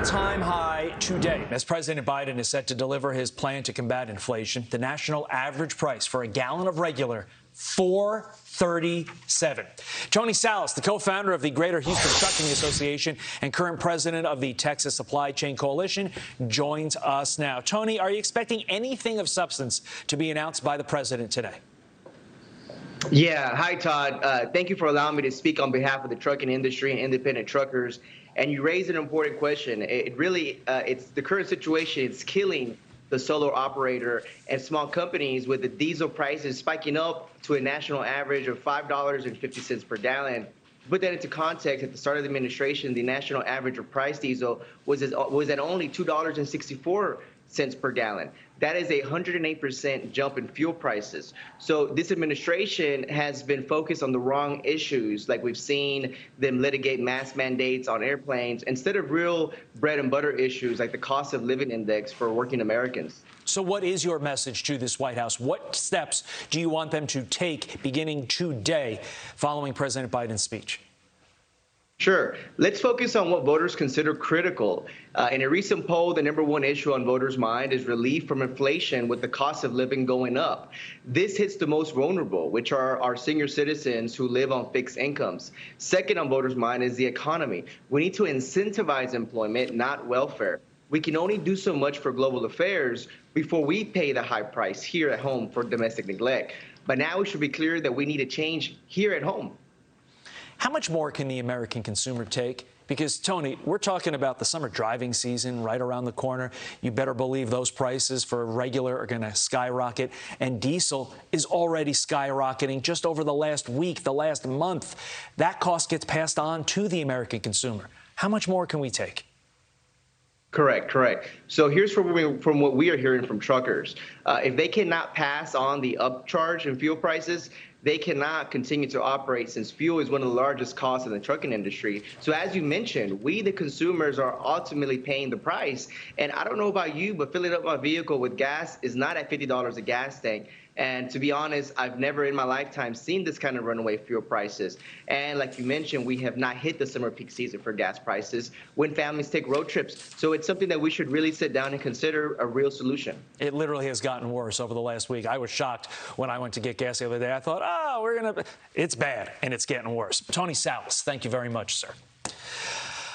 all-time high today as President Biden is set to deliver his plan to combat inflation. The national average price for a gallon of regular, $4.37. Tony Salas, the co-founder of the Greater Houston Trucking Association and current president of the Texsupply Chain Coalition, joins us now. Tony, are you expecting anything of substance to be announced by the president today? Yeah. Hi, Todd. Thank you for allowing me to speak on behalf of the trucking industry and independent truckers. And you raised an important question. It's the current situation. It's killing the solo operator and small companies with the diesel prices spiking up to a national average of $5.50 per gallon. To put that into context, at the start of the administration, the national average of price diesel was at only $2.64 per gallon. That is a 108% jump in fuel prices. So this administration has been focused on the wrong issues, like we've seen them litigate mask mandates on airplanes instead of real bread and butter issues like the cost of living index for working Americans. So what is your message to this White House? What steps do you want them to take beginning today following President Biden's speech? Sure. Let's focus on what voters consider critical. In a recent poll, the #1 issue on voters' mind is relief from inflation with the cost of living going up. This hits the most vulnerable, which are our senior citizens who live on fixed incomes. Second on voters' mind is the economy. We need to incentivize employment, not welfare. We can only do so much for global affairs before we pay the high price here at home for domestic neglect. But now we should be clear that we need a change here at home. How much more can the American consumer take? Because, Tony, we're talking about the summer driving season right around the corner. You better believe those prices for regular are going to skyrocket. And diesel is already skyrocketing just over the last week, the last month. That cost gets passed on to the American consumer. How much more can we take? Correct. So here's from what we are hearing from truckers. If they cannot pass on the upcharge in fuel prices, they cannot continue to operate since fuel is one of the largest costs in the trucking industry. So as you mentioned, we, the consumers, are ultimately paying the price. And I don't know about you, but filling up my vehicle with gas is not at $50 a gas tank. And to be honest, I've never in my lifetime seen this kind of runaway fuel prices. And like you mentioned, we have not hit the summer peak season for gas prices when families take road trips. So it's something that we should really sit down and consider a real solution. It literally has gotten worse over the last week. I was shocked when I went to get gas the other day. I thought, it's bad, and it's getting worse. Tony Salas, thank you very much, sir.